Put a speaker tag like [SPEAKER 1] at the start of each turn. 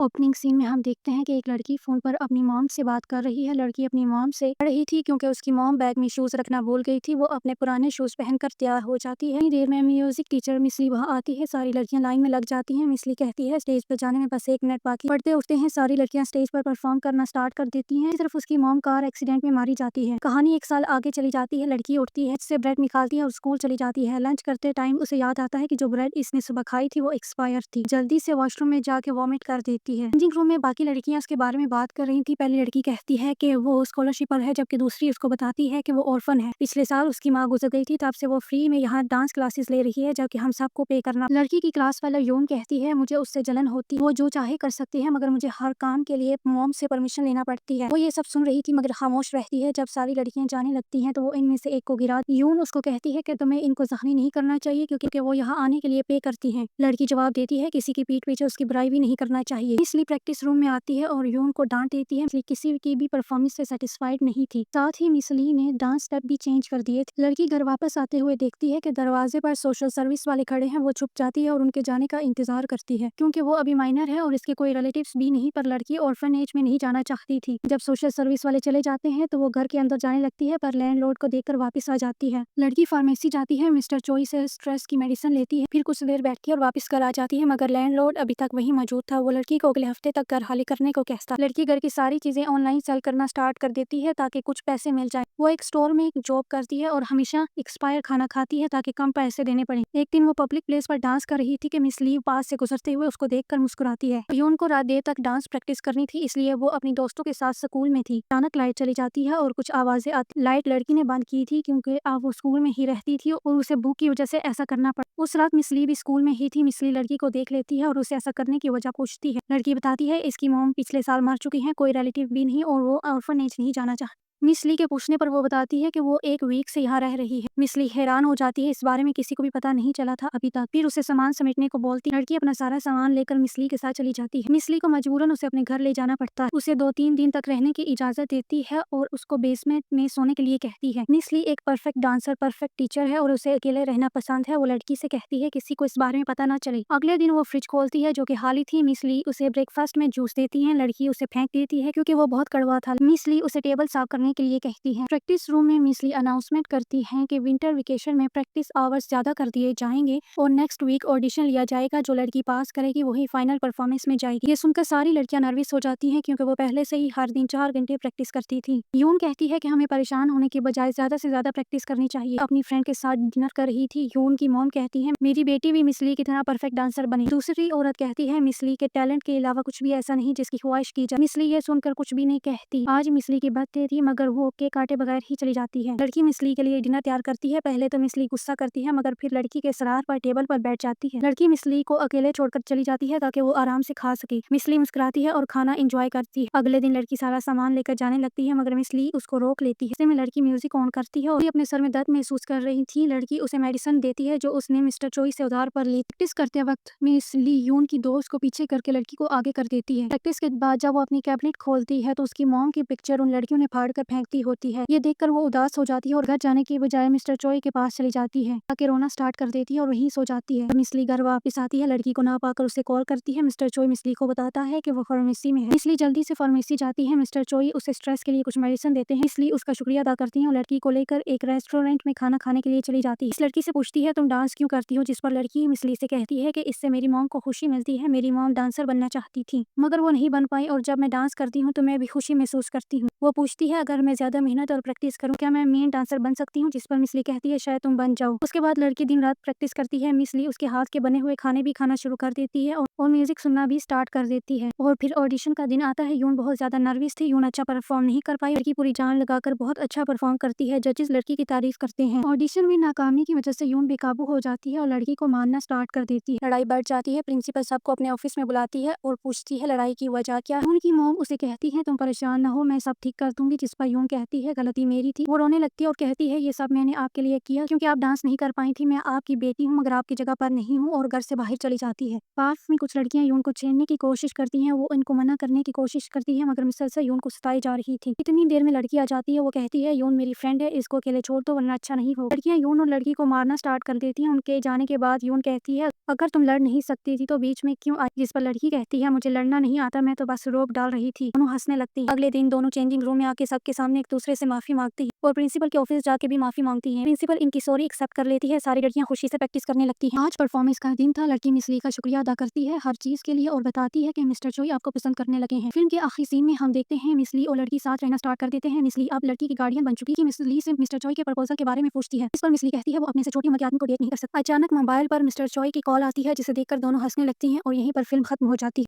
[SPEAKER 1] Opening scene में हम देखते हैं कि एक लड़की फ़ोन पर अपनी मॉम से बात कर रही है। लड़की अपनी मॉम से लड़ रही थी क्योंकि उसकी मॉम बैग में शूज़ रखना भूल गई थी। वो अपने पुराने शूज़ पहनकर तैयार हो जाती है। इतनी देर में म्यूज़िक टीचर मिसली वहाँ आती है। सारी लड़कियाँ लाइन में लग जाती हैं। मिसली कहती है स्टेज पर जाने में बस 1 मिनट बाकी। पढ़ते उठते हैं, सारी लड़कियाँ स्टेज पर परफॉर्म करना स्टार्ट कर देती हैं। सिर्फ उसकी मॉम कार एक्सीडेंट में मारी जाती है। कहानी 1 साल आगे चली जाती है। लड़की उठती है, उससे ब्रेड निकालती है और स्कूल चली जाती है। लंच करते टाइम उसे याद आता है कि जो ब्रेड इसने सुबह खाई थी वो एक्सपायर थी। जल्दी से वॉशरूम में जाके वॉमिट कर देती है। चेंजिंग रूम में बाकी लड़कियां इसके बारे में बात कर रही थी। पहली लड़की कहती है कि वो स्कॉलरशिप पर है, जबकि दूसरी उसको बताती है कि वो ऑर्फन है। पिछले साल उसकी माँ गुजर गई थी, तब से वो फ्री में यहाँ डांस क्लासेस ले रही है, जबकि हम सबको पे करना। लड़की की क्लास वाला यून कहती है मुझे उससे जलन होती, वो जो चाहे कर सकती है, मगर मुझे हर काम के लिए मॉम से परमिशन लेना पड़ती है। वो ये सब सुन रही थी मगर खामोश रहती है। जब सारी लड़कियां जाने लगती हैं तो वो इनमें से एक को गिरा। यून उसको कहती है कि तुम्हें इनको जख्मी नहीं करना चाहिए क्योंकि वो यहाँ आने के लिए पे करती हैं। लड़की जवाब देती है किसी की पीठ पीछे उसकी बुराई भी नहीं करना चाहिए। इसलिए प्रैक्टिस रूम में आती है और यून को डांट देती है। मिसली किसी की भी परफॉर्मेंस से सेटिस्फाइड नहीं थी। साथ ही मिसली ने डांस स्टेप भी चेंज कर दिए थे। लड़की घर वापस आते हुए देखती है कि दरवाजे पर सोशल सर्विस वाले खड़े हैं। वो छुप जाती है और उनके जाने का इंतजार करती है क्योंकि वो अभी माइनर है और इसके कोई रिलेटिव्स भी नहीं। पर लड़की ऑर्फनेज में नहीं जाना चाहती थी। जब सोशल सर्विस वाले चले जाते हैं तो वो घर के अंदर जाने लगती है, पर लैंडलॉर्ड को देखकर वापस आ जाती है। लड़की फार्मेसी जाती है, मिस्टर चोई से स्ट्रेस की मेडिसिन लेती है, फिर कुछ देर बैठती है और वापस घर आ जाती है, मगर लैंडलॉर्ड अभी तक वहीं मौजूद था। वो लड़की को अगले हफ्ते तक घर खाली करने को कहता। लड़की घर की सारी चीजें ऑनलाइन सेल करना स्टार्ट कर देती है ताकि कुछ पैसे मिल जाए। वो एक स्टोर में एक जॉब करती है और हमेशा एक्सपायर खाना खाती है ताकि कम पैसे देने पड़े। एक दिन वो पब्लिक प्लेस पर डांस कर रही थी कि मिस ली पास से गुजरते हुए उसको देखकर मुस्कुराती है। यून को रात देर तक डांस प्रैक्टिस करनी थी, इसलिए वो अपनी दोस्तों के साथ स्कूल में थी। अचानक लाइट चली जाती है और कुछ आवाजें आती। लाइट लड़की ने बंद की थी क्योंकि अब वो स्कूल में ही रहती थी और उसे भूख की वजह से ऐसा करना पड़ा। उस रात मिसली भी स्कूल में ही थी। मिसली लड़की को देख लेती है और उसे ऐसा करने की वजह पूछती है। लड़की बताती है इसकी मॉम पिछले साल मर चुकी है, कोई रिलेटिव भी नहीं और वो ऑर्फनेज नहीं जाना चाहती। मिसली के पूछने पर वो बताती है कि वो 1 वीक से यहाँ रह रही है। मिसली हैरान हो जाती है, इस बारे में किसी को भी पता नहीं चला था अभी तक। फिर उसे सामान समेटने को बोलती। लड़की अपना सारा सामान लेकर मिसली के साथ चली जाती है। मिसली को मजबूरन उसे अपने घर ले जाना पड़ता है। उसे 2-3 दिन तक रहने की इजाजत देती है और उसको बेसमेंट में सोने के लिए कहती है। मिसली एक परफेक्ट डांसर, परफेक्ट टीचर है और उसे अकेले रहना पसंद है। वो लड़की से कहती है किसी को इस बारे में पता ना चले। अगले दिन वो फ्रिज खोलती है जो कि खाली थी। मिसली उसे ब्रेकफास्ट में जूस देती है। लड़की उसे फेंक देती है क्योंकि वो बहुत कड़वा था। मिसली उसे टेबल साफ करने के लिए कहती है। प्रैक्टिस रूम में मिसली अनाउंसमेंट करती है कि विंटर वेकेशन में प्रैक्टिस आवर्स ज्यादा कर दिए जाएंगे और नेक्स्ट वीक ऑडिशन लिया जाएगा। जो लड़की पास करेगी वही फाइनल परफॉर्मेंस में जाएगी। ये सुनकर सारी लड़कियां नर्वस हो जाती हैं क्योंकि वो पहले से ही हर दिन 4 घंटे प्रैक्टिस करती थी। यून कहती है कि हमें परेशान होने के बजाय ज्यादा से ज्यादा प्रैक्टिस करनी चाहिए। अपनी फ्रेंड के साथ डिनर कर रही थी। यून की मॉम कहती है मेरी बेटी भी मिसली की तरह परफेक्ट डांसर बने। दूसरी औरत कहती है मिसली के टैलेंट के अलावा कुछ भी ऐसा नहीं जिसकी ख्वाहिश की जाए। मिसली ये सुनकर कुछ भी नहीं कहती। आज मिसली की बर्थडे थी मगर वो केक काटे बगैर ही चली जाती है। लड़की मिसली के लिए डिनर तैयार करती है। पहले तो मिसली गुस्सा करती है मगर फिर लड़की के सरार पर टेबल पर बैठ जाती है। लड़की मिसली को अकेले छोड़कर चली जाती है ताकि वो आराम से खा सके। मिसली मुस्कुराती है और खाना एंजॉय करती है। अगले दिन लड़की सारा सामान लेकर जाने लगती है मगर मिसली उसको रोक लेती है। ऐसे में लड़की म्यूजिक ऑन करती है और अपने सर में दर्द महसूस कर रही थी। लड़की उसे मेडिसिन देती है जो उसने मिस्टर चोई से उधार पर ली। प्रैक्टिस करते वक्त मिसली यून की दोस्त को पीछे करके लड़की को आगे कर देती है। प्रैक्टिस के बाद जब वो अपनी कैबिनेट खोलती है तो उसकी मॉम की पिक्चर उन लड़कियों ने फाड़ कर फेंकती होती है। ये देखकर वो उदास हो जाती है और घर जाने की बजाय मिस्टर चोई के पास चली जाती है। आके रोना स्टार्ट कर देती है और वहीं सो जाती है। मिसली घर वापस आती है। लड़की को ना पाकर उसे कॉल करती है। मिस्टर चोई मिसली को बताता है कि वो फार्मेसी में है। मिसली जल्दी से फार्मेसी जाती है। मिस्टर चोई उसे स्ट्रेस के लिए कुछ मेडिसिन देते हैं, इसलिए उसका शुक्रिया अदा करती है और लड़की को लेकर एक रेस्टोरेंट में खाना खाने के लिए चली जाती है। इस लड़की से पूछती है तुम डांस क्यों करती हो, जिस पर लड़की मिसली से कहती है कि इससे मेरी मॉम को खुशी मिलती है। मेरी मॉम डांसर बनना चाहती थी मगर वो नहीं बन पाई और जब मैं डांस करती हूँ तो मैं भी खुशी महसूस करती हूँ। वो पूछती है अगर मैं ज्यादा मेहनत और प्रैक्टिस करूँ क्या मैं मेन डांसर बन सकती हूँ, जिस पर मिसली कहती है शायद तुम बन जाओ। उसके बाद लड़की दिन रात प्रैक्टिस करती है। मिसली उसके हाथ के बने हुए खाने भी खाना शुरू कर देती है और म्यूजिक सुनना भी स्टार्ट कर देती है। और फिर ऑडिशन का दिन आता है। यून बहुत ज्यादा नर्वस थी। यून अच्छा परफॉर्म नहीं कर पाई। लड़की पूरी जान लगाकर बहुत अच्छा परफॉर्म करती है। जजेस लड़की की तारीफ करते हैं। ऑडिशन में नाकामी की वजह से यून बेकाबू हो जाती है और लड़की को मारना स्टार्ट कर देती है। लड़ाई बढ़ जाती है। प्रिंसिपल सबको अपने ऑफिस में बुलाती है और पूछती है लड़ाई की वजह क्या है। उनकी मॉम उसे कहती है तुम परेशान न हो, मैं सब ठीक कर दूंगी। जिस पर यून कहती है गलती मेरी थी। वो रोने लगती है और कहती है ये सब मैंने आपके लिए किया क्योंकि आप डांस नहीं कर पाई थी। मैं आपकी बेटी हूँ मगर आपकी जगह पर नहीं हूँ और घर से बाहर चली जाती है। पास में कुछ लड़कियां यून को छेड़ने की कोशिश करती हैं। वो इनको मना करने की कोशिश करती है मगर मुसलसल यून को सताई जा रही थी। इतनी देर में लड़की आ जाती है। वो कहती है यून मेरी फ्रेंड है, इसको अकेले छोड़ दो वरना अच्छा नहीं होगा। लड़कियां यून और लड़की को मारना स्टार्ट कर देती हैं। उनके जाने के बाद यून कहती है अगर तुम लड़ नहीं सकती थी तो बीच में क्यों आई, जिस पर लड़की कहती है मुझे लड़ना नहीं आता, मैं तो बस रोक डाल रही थी। दोनों हंसने लगती हैं। अगले दिन दोनों चेंजिंग रूम में आके सबके सामने एक दूसरे से माफी मांगती है और प्रिंसिपल के ऑफिस जाके भी माफी मांगती है। प्रिंसिपल इनकी सॉरी एक्सेप्ट कर लेती है। सारी लड़कियां खुशी से प्रैक्टिस करने लगती हैं। आज परफॉर्मेंस का दिन था। लड़की मिस ली का शुक्रिया अदा करती है हर चीज के लिए और बताती है कि मिस्टर चोई आपको पसंद करने लगे हैं। फिल्म के आखिरी सीन में हम देखते हैं मिस ली और लड़की साथ रहना स्टार्ट कर देते हैं। मिस ली अब लड़की की गार्डियन बन चुकी है। मिस ली से मिस्टर चोई के प्रपोजल के बारे में पूछती है। इस पर मिस ली कहती है वो अपने से छोटी उम्र के आदमी को डेट नहीं कर सकता। अचानक मोबाइल पर मिस्टर चोई की कॉल आती है जिसे देखकर दोनों हंसने लगती हैं और यहीं पर फिल्म खत्म हो जाती है।